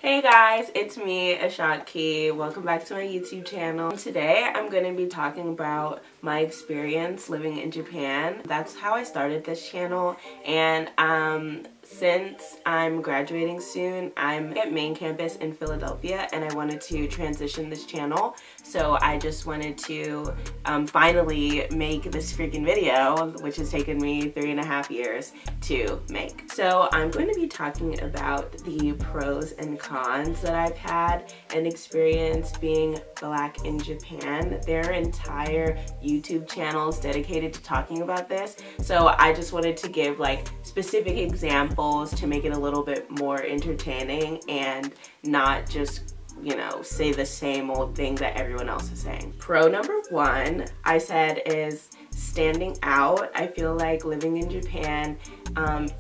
Hey guys, it's me, Ashanti. Welcome back to my YouTube channel. Today I'm going to be talking about my experience living in Japan. That's how I started this channel, and since I'm graduating soon, I'm at main campus in Philadelphia and I wanted to transition this channel. So I just wanted to finally make this freaking video, which has taken me 3.5 years to make. So I'm going to be talking about the pros and cons that I've had and experienced being Black in Japan. There are entire YouTube channels dedicated to talking about this. So I just wanted to give like specific examples to make it a little bit more entertaining and not just, you know, say the same old thing that everyone else is saying. Pro number one, I said, is standing out. I feel like living in Japan,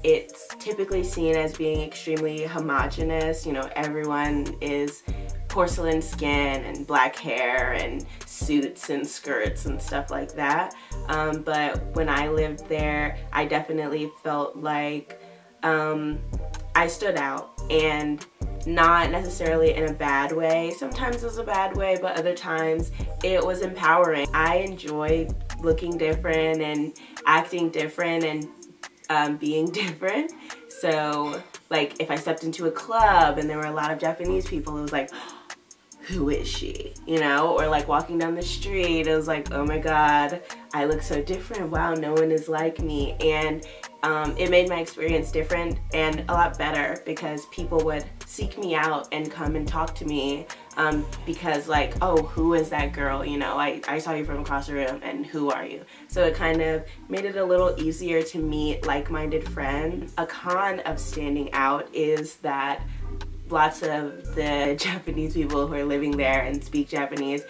it's typically seen as being extremely homogenous. You know, everyone is porcelain skin and black hair and suits and skirts and stuff like that. But when I lived there, I definitely felt like I stood out, and not necessarily in a bad way. Sometimes it was a bad way, but other times it was empowering. I enjoyed looking different and acting different and being different. So like if I stepped into a club and there were a lot of Japanese people, it was like, who is she? You know, or like walking down the street, it was like, oh my God, I look so different. Wow, no one is like me. And it made my experience different and a lot better because people would seek me out and come and talk to me because like, oh, who is that girl? You know, I saw you from across the room and who are you? So it kind of made it a little easier to meet like-minded friends. A con of standing out is that lots of the Japanese people who are living there and speak Japanese,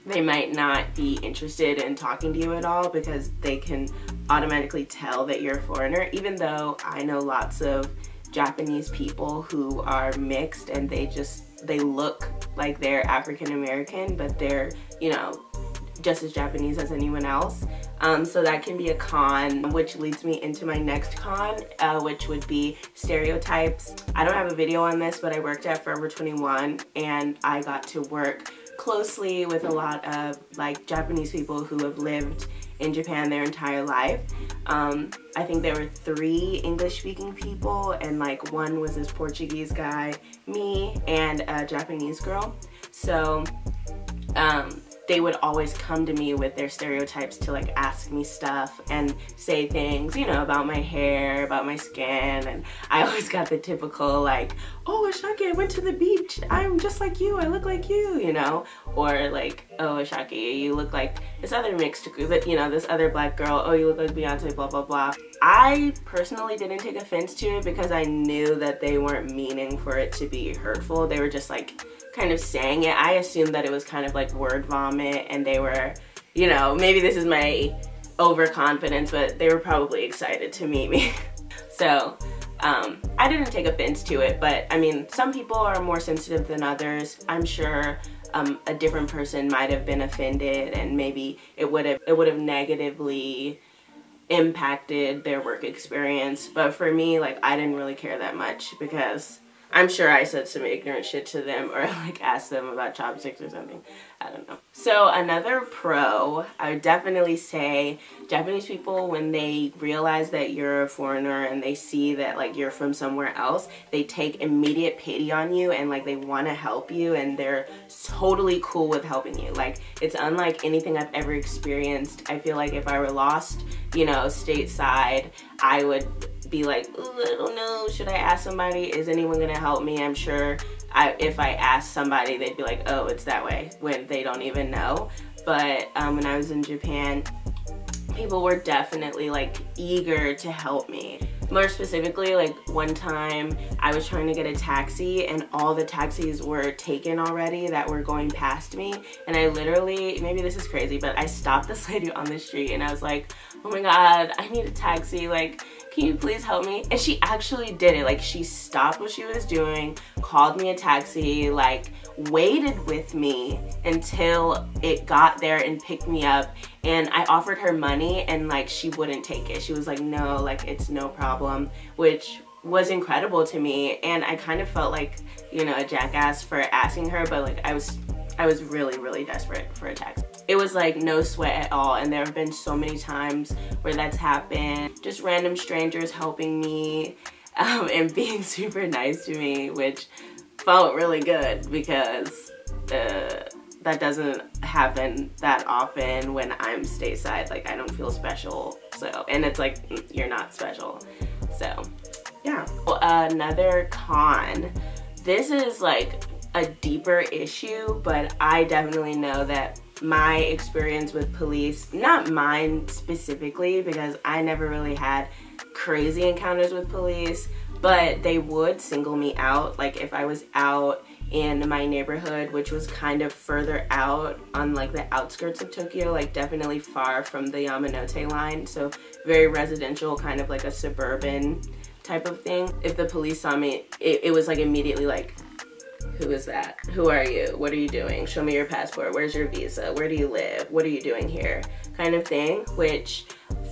they might not be interested in talking to you at all because they can automatically tell that you're a foreigner, even though I know lots of Japanese people who are mixed and they look like they're African American, but they're, you know, just as Japanese as anyone else. So that can be a con, which leads me into my next con, which would be stereotypes. I don't have a video on this, but I worked at Forever 21 and I got to work closely with a lot of like Japanese people who have lived in Japan their entire life. I think there were 3 English-speaking people and like one was this Portuguese guy, me, and a Japanese girl. So they would always come to me with their stereotypes to like ask me stuff and say things, you know, about my hair, about my skin, and I always got the typical like, oh, Ashanti, I went to the beach, I'm just like you, I look like you know, or like, oh, Ashanti, you look like this other mixed group, you know, this other Black girl, oh, you look like Beyonce, blah, blah, blah. I personally didn't take offense to it because I knew that they weren't meaning for it to be hurtful. They were just like kind of saying it. I assumed that it was kind of like word vomit and they were, you know, maybe this is my overconfidence, but they were probably excited to meet me. So I didn't take offense to it, but I mean, some people are more sensitive than others. I'm sure a different person might have been offended and maybe it would have negatively impacted their work experience. But for me, like, I didn't really care that much because I'm sure I said some ignorant shit to them or like asked them about chopsticks or something. I don't know. So another pro, I would definitely say Japanese people, when they realize that you're a foreigner and they see that like you're from somewhere else, they take immediate pity on you and like they want to help you and they're totally cool with helping you. Like it's unlike anything I've ever experienced. I feel like if I were lost, you know, stateside, I would be like, ooh, I don't know, should I ask somebody? Is anyone gonna help me? I'm sure if I asked somebody, they'd be like, oh, it's that way, when they don't even know. But when I was in Japan, people were definitely like eager to help me. More specifically, like one time I was trying to get a taxi and all the taxis were taken already that were going past me, and I literally, maybe this is crazy, but I stopped this lady on the street and I was like, oh my God, I need a taxi, like, can you please help me? And she actually did it. Like, she stopped what she was doing, called me a taxi, like waited with me until it got there and picked me up. And I offered her money and like she wouldn't take it. She was like, no, like it's no problem, which was incredible to me, and I kind of felt like, you know, a jackass for asking her, but like I was really, really desperate for a text. It was like no sweat at all, and there have been so many times where that's happened. Just random strangers helping me and being super nice to me, which felt really good because that doesn't happen that often when I'm stateside. Like, I don't feel special, so, and it's like, you're not special, so yeah. Well, another con, this is like a deeper issue, but I definitely know that my experience with police, not mine specifically because I never really had crazy encounters with police, but they would single me out. Like if I was out in my neighborhood, which was kind of further out on like the outskirts of Tokyo, like definitely far from the Yamanote line, so very residential, kind of like a suburban type of thing. If the police saw me, it was like immediately like, who is that? Who are you? What are you doing? Show me your passport. Where's your visa? Where do you live? What are you doing here? Kind of thing, which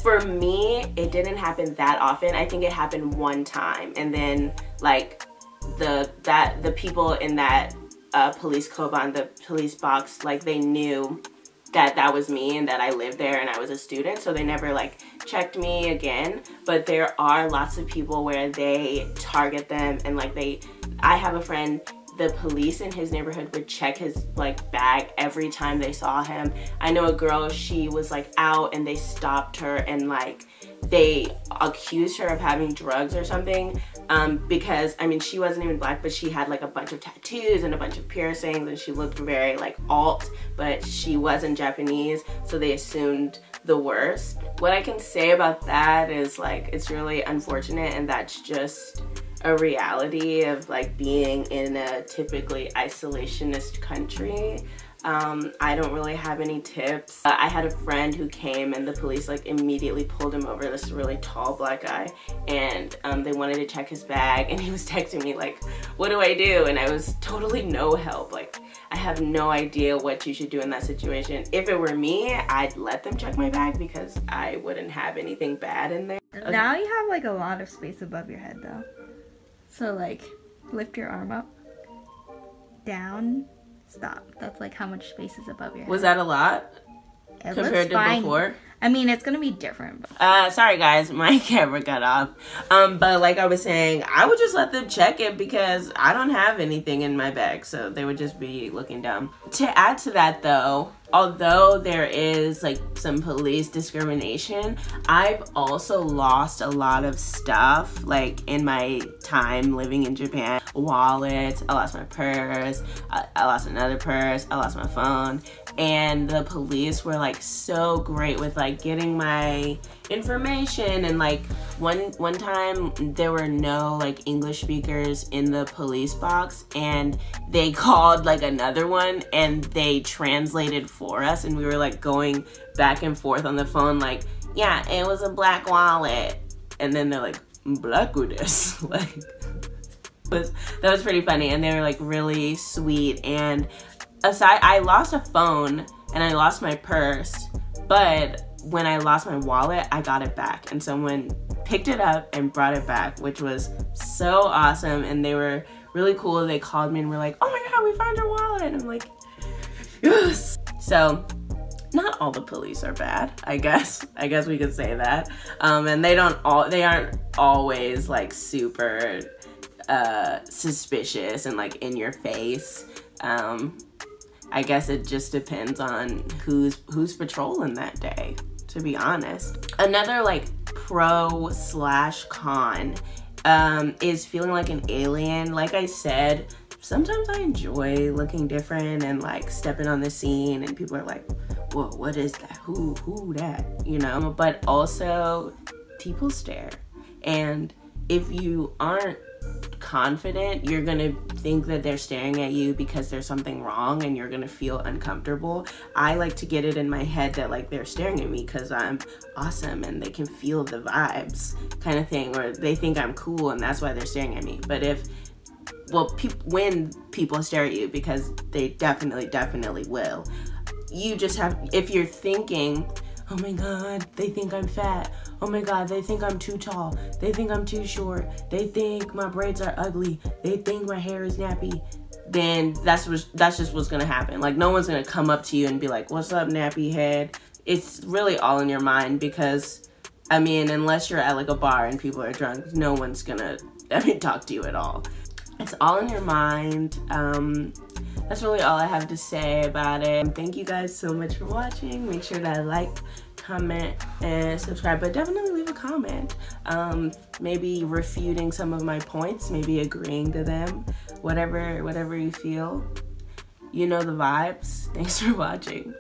for me, it didn't happen that often. I think it happened one time, and then like the people in that police koban, the police box, like they knew that that was me and that I lived there and I was a student, so they never like checked me again. But there are lots of people where they target them, and like I have a friend, the police in his neighborhood would check his like bag every time they saw him. I know a girl, she was like out and they stopped her and like they accused her of having drugs or something, because I mean she wasn't even black, but she had like a bunch of tattoos and a bunch of piercings and she looked very like alt, but she wasn't Japanese, so they assumed the worst. What I can say about that is like it's really unfortunate, and that's just a reality of like being in a typically isolationist country. I don't really have any tips. I had a friend who came and the police like immediately pulled him over, this really tall black guy, and they wanted to check his bag, and he was texting me like, what do I do? And I was totally no help. Like, I have no idea what you should do in that situation. If it were me, I'd let them check my bag because I wouldn't have anything bad in there. Okay. Now you have like a lot of space above your head though. So like, lift your arm up, down, stop. That's like how much space is above your head. Was that a lot compared to before? I mean, it's gonna be different. But sorry guys, my camera got off. But like I was saying, I would just let them check it because I don't have anything in my bag, so they would just be looking dumb. To add to that though, although there is like some police discrimination, I've also lost a lot of stuff like in my time living in Japan. Wallets, I lost my purse, I lost another purse, I lost my phone, and the police were like so great with like getting my information. And like one time there were no like English speakers in the police box, and they called like another one and they translated for us, and we were like going back and forth on the phone like, yeah, it was a black wallet, and then they're like, black goodness. Like that was pretty funny, and they were like really sweet. And aside, I lost a phone and I lost my purse, but when I lost my wallet, I got it back, and someone picked it up and brought it back, which was so awesome. And they were really cool. They called me and were like, oh my god, we found your wallet, and I'm like, yes. So not all the police are bad, I guess we could say that. And they aren't always like super suspicious and like in your face. I guess it just depends on who's patrolling that day, to be honest. Another like pro/con is feeling like an alien. Like I said, sometimes I enjoy looking different and like stepping on the scene and people are like, whoa, what is that? Who that? You know? But also people stare, and if you aren't confident, you're gonna think that they're staring at you because there's something wrong, and you're gonna feel uncomfortable. I like to get it in my head that like they're staring at me because I'm awesome and they can feel the vibes kind of thing, or they think I'm cool and that's why they're staring at me. But when people stare at you, because they definitely will, you just have, if you're thinking, oh my god, they think I'm fat. Oh my god, they think I'm too tall. They think I'm too short. They think my braids are ugly. They think my hair is nappy. Then that's just what's gonna happen. Like, no one's gonna come up to you and be like, what's up, nappy head? It's really all in your mind because, I mean, unless you're at like a bar and people are drunk, no one's gonna, talk to you at all. It's all in your mind. That's really all I have to say about it. Thank you guys so much for watching. Make sure to like, comment, and subscribe, but definitely leave a comment. Maybe refuting some of my points, maybe agreeing to them, whatever you feel. You know the vibes. Thanks for watching.